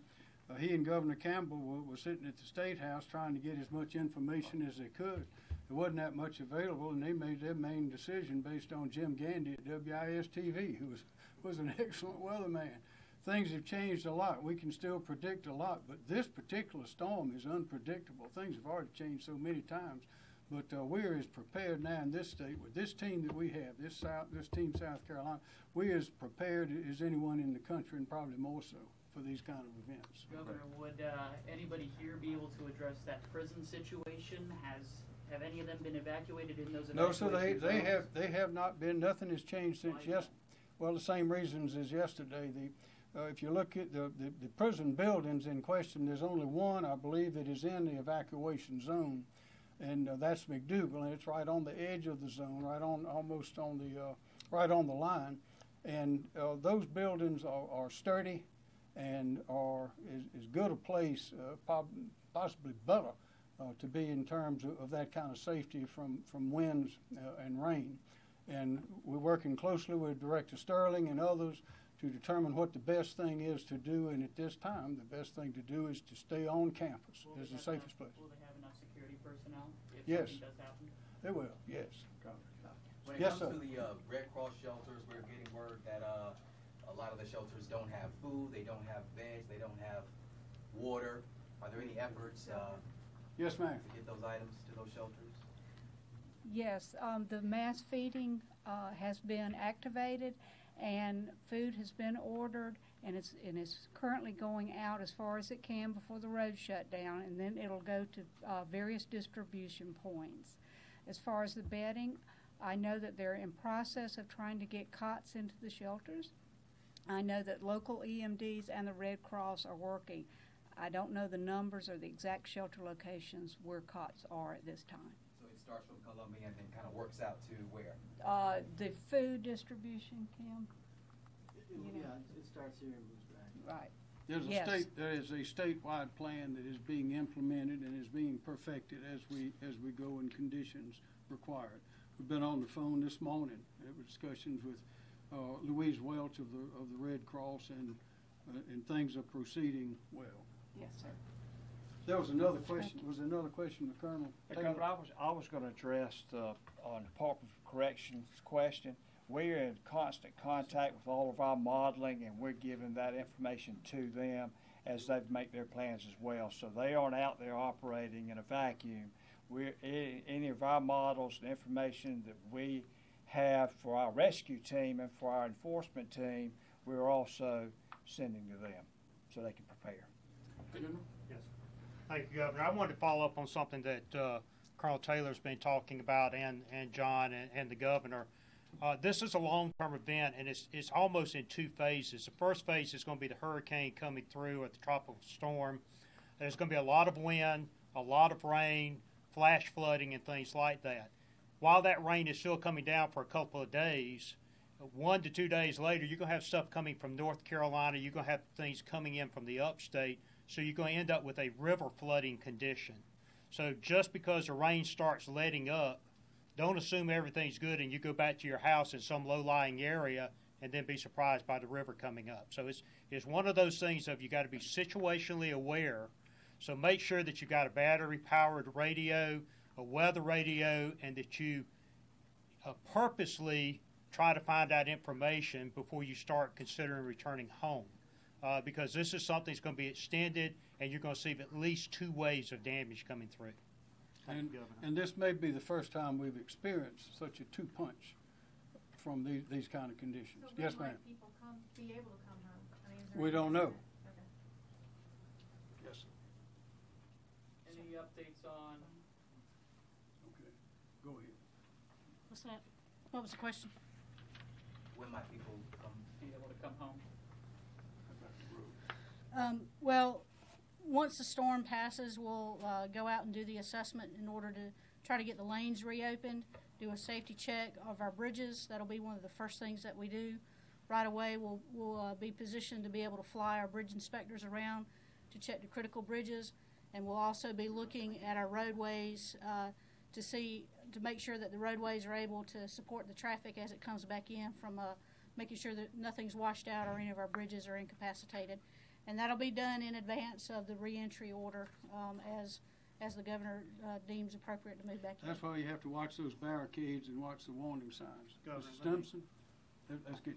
He and Governor Campbell were sitting at the State House trying to get as much information as they could. There wasn't that much available, and they made their main decision based on Jim Gandy at WCIV-TV, who was an excellent weatherman. Things have changed a lot. We can still predict a lot, but this particular storm is unpredictable. Things have already changed so many times, but we're as prepared now in this state with this team that we have, this team South Carolina, we're as prepared as anyone in the country, and probably more so for these kind of events. Governor, would anybody here be able to address that prison situation? Have any of them been evacuated in those evacuations? No, sir, they have not been. Nothing has changed since well, the same reasons as yesterday. If you look at the prison buildings in question, there's only one, I believe, that is in the evacuation zone, and that's McDougal, and it's right on the edge of the zone, almost on the line, and those buildings are sturdy and are as good a place, possibly better, to be in terms of that kind of safety from winds and rain. And we're working closely with Director Sterling and others to determine what the best thing is to do, and at this time, the best thing to do is to stay on campus as the safest place. Will they have enough security personnel if Yes. something does happen? They will, yes. When it Yes, comes sir. to the Red Cross shelters, we're getting word that a lot of the shelters don't have food, they don't have beds, they don't have water. Are there any efforts Yes, ma'am. to get those items to those shelters? Yes, the mass feeding has been activated, and food has been ordered, and it's currently going out as far as it can before the road shut down, and then it'll go to various distribution points. As far as the bedding, I know that they're in process of trying to get cots into the shelters. I know that local EMDs and the Red Cross are working. I don't know the numbers or the exact shelter locations where cots are at this time. So it's starts from Columbia and then kind of works out to where? The food distribution, Kim? It starts here and moves back. Right. There is a statewide plan that is being implemented and is being perfected as we go in conditions required. We've been on the phone this morning. There were discussions with Louise Welch of the Red Cross, and things are proceeding well. Yes, sir. There was another question. Was there another question, the Colonel? Governor, I was going to address on Department of Corrections question. We're in constant contact with all of our modeling, and we're giving that information to them as they make their plans as well. So they aren't out there operating in a vacuum. Any of our models and information that we have for our rescue team and for our enforcement team, we're also sending to them so they can prepare. Yes. Thank you, Governor. I wanted to follow up on something that Colonel Taylor's been talking about, and John and the Governor. This is a long-term event, and it's almost in two phases. The first phase is going to be the hurricane coming through, or the tropical storm. There's going to be a lot of wind, a lot of rain, flash flooding, and things like that. While that rain is still coming down for a couple of days, 1 to 2 days later, you're going to have stuff coming from North Carolina. You're going to have things coming in from the upstate, so you're going to end up with a river flooding condition. So just because the rain starts letting up, don't assume everything's good and you go back to your house in some low-lying area and then be surprised by the river coming up. So it's one of those things of you got to be situationally aware. So make sure that you've got a battery-powered radio, a weather radio, and that you purposely try to find out information before you start considering returning home. Because this is something that's going to be extended, and you're going to see at least 2 waves of damage coming through. And this may be the first time we've experienced such a two-punch from these kind of conditions. So Yes, when ma'am. might people be able to come home? I mean, is there We any don't know. estimate? Okay. Yes. Any updates on? Okay. Go ahead. What's that? What was the question? When might people Be able to come home? Well, once the storm passes, we'll go out and do the assessment in order to try to get the lanes reopened, do a safety check of our bridges. That'll be one of the first things that we do. Right away, we'll be positioned to be able to fly our bridge inspectors around to check the critical bridges, and we'll also be looking at our roadways to make sure that the roadways are able to support the traffic as it comes back in, from making sure that nothing's washed out or any of our bridges are incapacitated. And that'll be done in advance of the reentry order as the governor deems appropriate to move back in. That's why you have to watch those barricades and watch the warning signs. Governor, Mr. Stimson? Let's get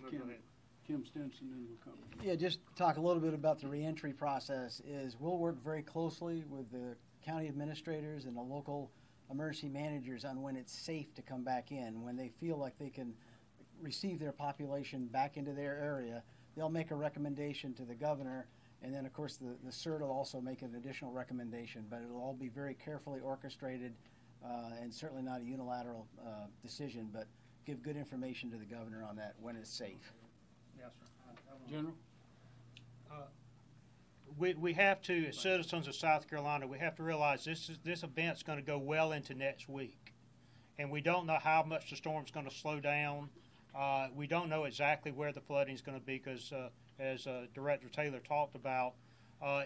Kim Stinson, and we'll come. Yeah, just talk a little bit about the reentry process. We'll work very closely with the county administrators and the local emergency managers on when it's safe to come back in. When they feel like they can receive their population back into their area, they'll make a recommendation to the governor, and then of course the CERT will also make an additional recommendation, but it'll all be very carefully orchestrated and certainly not a unilateral decision, but give good information to the governor on that when it's safe. Yes, sir. General? We have to, as citizens of South Carolina, we have to realize this event's going to go well into next week. And we don't know how much the storm's going to slow down. We don't know exactly where the flooding is going to be because, as Director Taylor talked about,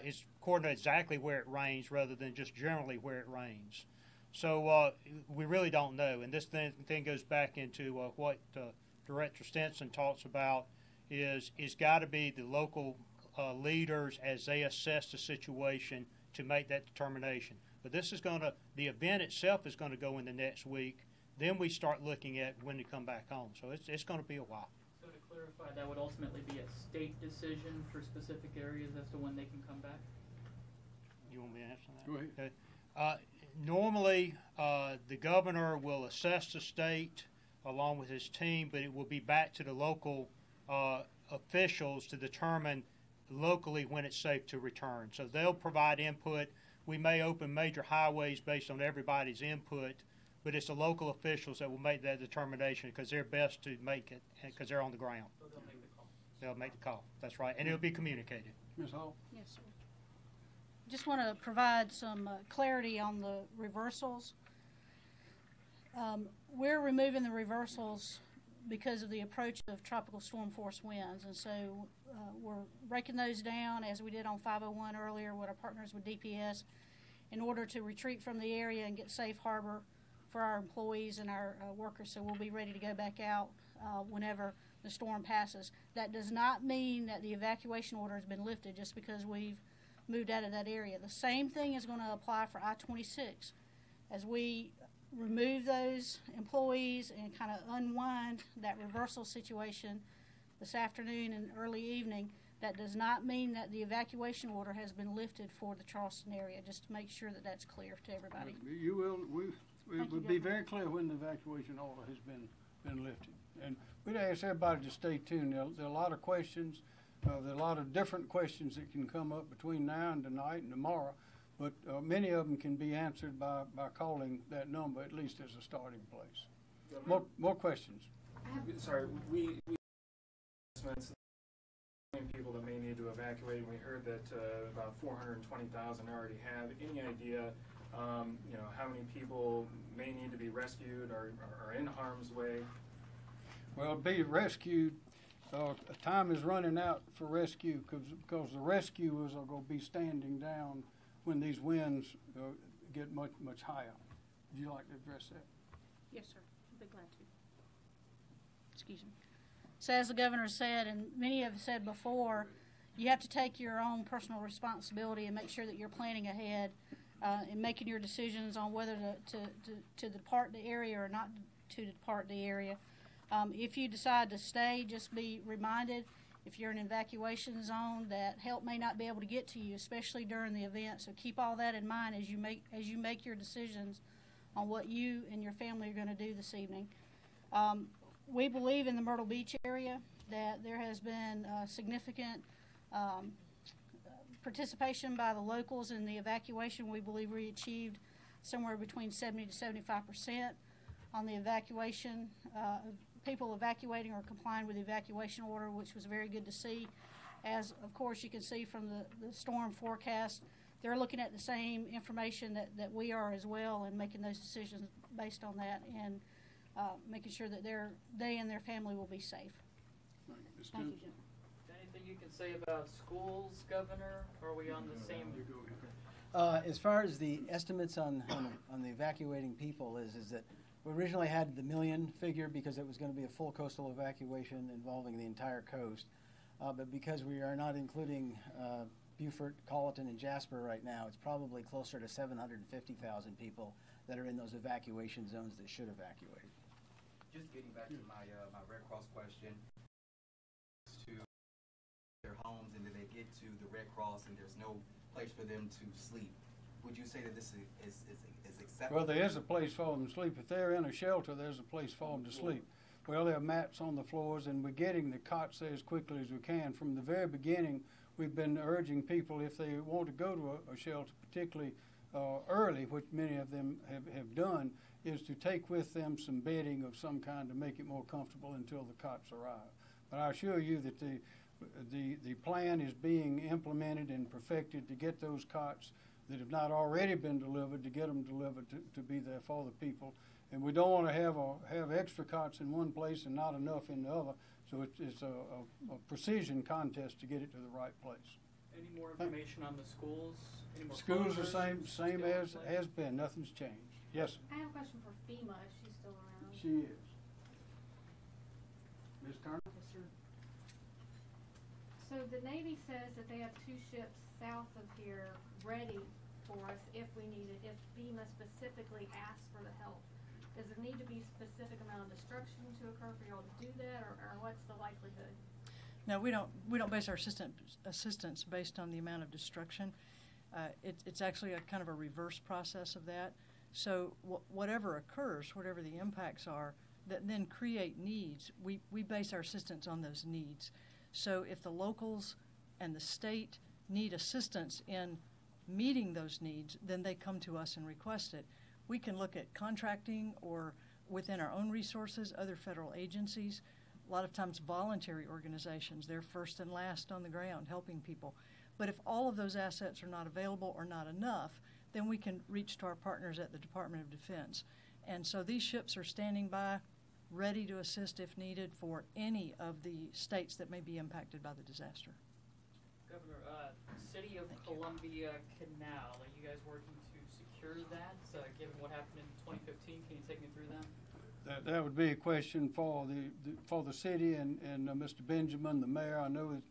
it's according to exactly where it rains rather than just generally where it rains. So we really don't know. And this thing goes back into what Director Stinson talks about is it's got to be the local leaders as they assess the situation to make that determination. But this is going to, the event itself is going to go into next week. Then we start looking at when to come back home. So it's going to be a while. So to clarify, that would ultimately be a state decision for specific areas as to when they can come back? You want me to answer that? Go ahead. Okay. Normally, the governor will assess the state along with his team, but it will be back to the local officials to determine locally when it's safe to return. So they'll provide input. We may open major highways based on everybody's input, but it's the local officials that will make that determination because they're best to make it because they're on the ground. So they'll make the call. They'll make the call. That's right. And it'll be communicated. Ms. Hall? Yes, sir. Just want to provide some clarity on the reversals. We're removing the reversals because of the approach of tropical storm force winds, and so we're breaking those down as we did on 501 earlier with our partners with DPS in order to retreat from the area and get safe harbor for our employees and our workers, so we'll be ready to go back out whenever the storm passes. That does not mean that the evacuation order has been lifted just because we've moved out of that area. The same thing is going to apply for I-26. As we remove those employees and kind of unwind that reversal situation this afternoon and early evening, that does not mean that the evacuation order has been lifted for the Charleston area, just to make sure that that's clear to everybody. You will, it would be very clear when the evacuation order has been lifted. And we'd ask everybody to stay tuned. There are a lot of questions. There are a lot of different questions that can come up between now and tonight and tomorrow, but many of them can be answered by calling that number, at least as a starting place. More questions? Sorry, we people that may need to evacuate. We heard that about 420,000 already have. Any idea, how many people may need to be rescued or are in harm's way? Well, be rescued. Time is running out for rescue because the rescuers are going to be standing down when these winds get much higher. Would you like to address that? Yes, sir. I'd be glad to. Excuse me. So as the governor said, and many have said before, you have to take your own personal responsibility and make sure that you're planning ahead and making your decisions on whether to depart the area or not to depart the area. If you decide to stay, just be reminded, if you're in an evacuation zone, that help may not be able to get to you, especially during the event. So keep all that in mind as you make your decisions on what you and your family are going to do this evening. We believe in the Myrtle Beach area that there has been significant participation by the locals in the evacuation. We believe we achieved somewhere between 70 to 75% on the evacuation, people evacuating or complying with the evacuation order, which was very good to see. As, of course, you can see from the storm forecast, they're looking at the same information that we are as well and making those decisions based on that and making sure that they and their family will be safe. Thank you, Jim. Anything you can say about schools, Governor? Are we on the same? As far as the estimates on the evacuating people is that we originally had the million figure because it was going to be a full coastal evacuation involving the entire coast. But because we are not including Beaufort, Colleton, and Jasper right now, it's probably closer to 750,000 people that are in those evacuation zones that should evacuate. Just getting back to my Red Cross question, to their homes and then they get to the Red Cross and there's no place for them to sleep. Would you say that this is acceptable? Well, there is a place for them to sleep. If they're in a shelter, there's a place for them to sleep. Well, there are mats on the floors, and we're getting the cots there as quickly as we can. From the very beginning, we've been urging people, if they want to go to a shelter, particularly early, which many of them have done, is to take with them some bedding of some kind to make it more comfortable until the cots arrive. But I assure you that the plan is being implemented and perfected to get those cots that have not already been delivered, to get them delivered to be there for the people. And we don't want to have extra cots in one place and not enough in the other. So it's a precision contest to get it to the right place. Any more information on the schools? Schools are same as has been. Nothing's changed. Yes. I have a question for FEMA if she's still around. She is. Ms. Turner. So the Navy says that they have 2 ships south of here ready for us if we need it. If FEMA specifically asks for the help, does there need to be a specific amount of destruction to occur for y'all to do that, or what's the likelihood? No, we don't base our assistance based on the amount of destruction. It's actually a kind of a reverse process of that. So whatever occurs, whatever the impacts are, that then create needs, we base our assistance on those needs. So if the locals and the state need assistance in meeting those needs, then they come to us and request it. We can look at contracting or within our own resources, other federal agencies, a lot of times voluntary organizations. They're first and last on the ground helping people. But if all of those assets are not available or not enough, then we can reach to our partners at the Department of Defense. And so these ships are standing by, ready to assist if needed for any of the states that may be impacted by the disaster. Governor, City of Columbia Canal, are you guys working to secure that, given what happened in 2015? Can you take me through that? That would be a question for the city and Mr. Benjamin, the mayor. I know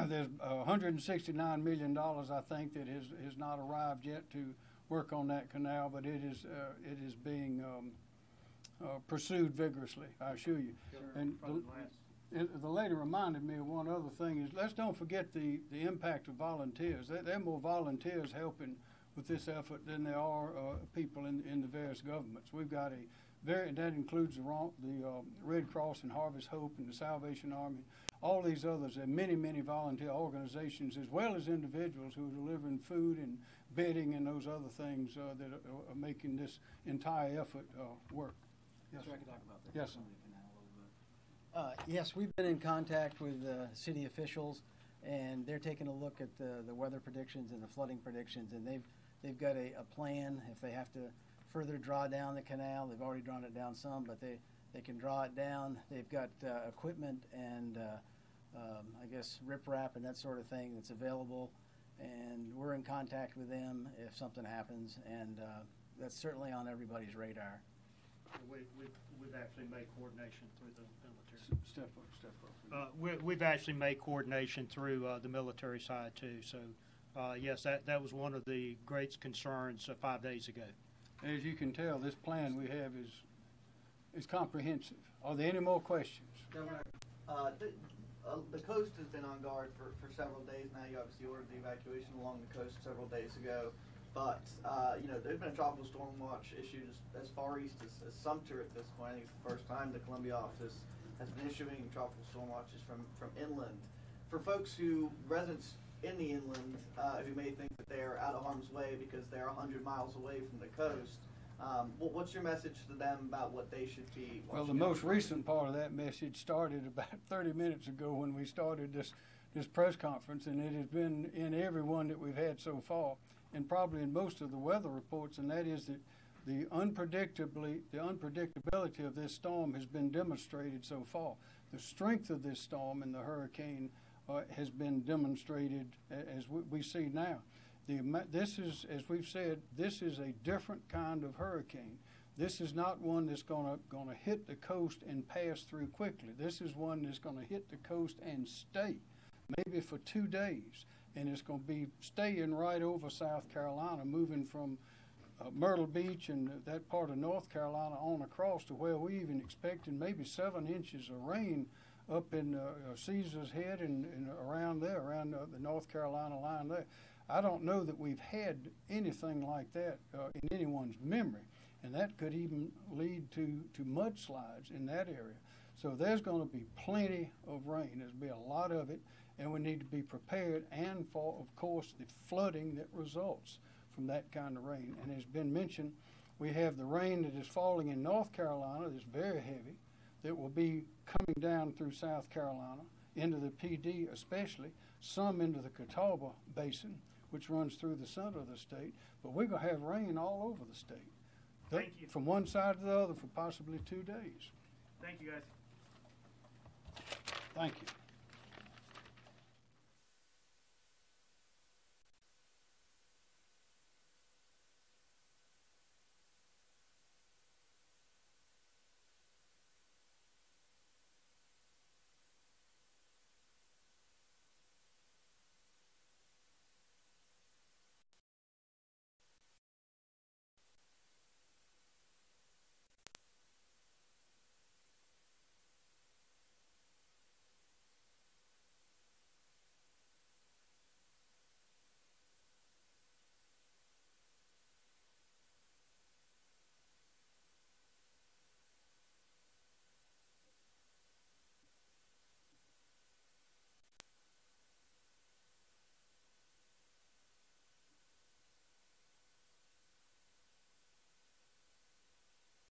there's $169 million, I think, that has not arrived yet to work on that canal, but it is being pursued vigorously, I assure you. And the lady reminded me of one other thing is let's don't forget the impact of volunteers. There are more volunteers helping with this effort than there are people in the various governments. We've got that includes the Red Cross and Harvest Hope and the Salvation Army, all these others. There are many, many volunteer organizations as well as individuals who are delivering food and bedding and those other things that are making this entire effort work. Yes, Sure, I can talk about that. Yes, sir. Yes, we've been in contact with city officials, and they're taking a look at the weather predictions and the flooding predictions, and they've got a plan if they have to further draw down the canal. They've already drawn it down some, but they can draw it down. They've got equipment and I guess riprap and that sort of thing that's available, and we're in contact with them if something happens, and that's certainly on everybody's radar. We've actually made coordination through the military. Step up. We've actually made coordination through the military side too. So, yes, that was one of the great concerns 5 days ago. As you can tell, this plan we have is comprehensive. Are there any more questions? Governor, the coast has been on guard for several days now. You obviously ordered the evacuation along the coast several days ago. But, there's been a tropical storm watch issued as far east as Sumter at this point. I think it's the first time the Columbia office has been issuing tropical storm watches from inland. For residents in the inland who may think that they are out of harm's way because they're 100 miles away from the coast, what's your message to them about what they should be watching? Well, the most recent part of that message started about 30 minutes ago when we started this press conference, and it has been in every one that we've had so far, and probably in most of the weather reports, and that is that the unpredictability of this storm has been demonstrated so far. The strength of this storm and the hurricane has been demonstrated as we see now. This is, as we've said, this is a different kind of hurricane. This is not one that's going to hit the coast and pass through quickly. This is one that's going to hit the coast and stay, maybe for 2 days. And it's going to be staying right over South Carolina, moving from Myrtle Beach and that part of North Carolina on across to where we even expecting maybe 7 inches of rain up in Caesar's Head and around there, around the North Carolina line there. I don't know that we've had anything like that in anyone's memory, and that could even lead to mudslides in that area. So there's going to be plenty of rain. There's going to be a lot of it, and we need to be prepared, and for, of course, the flooding that results from that kind of rain. And as been mentioned, we have the rain that is falling in North Carolina that's very heavy, that will be coming down through South Carolina, into the PD especially, some into the Catawba Basin, which runs through the center of the state. But we're going to have rain all over the state. Thank you. From one side to the other for possibly 2 days. Thank you, guys. Thank you.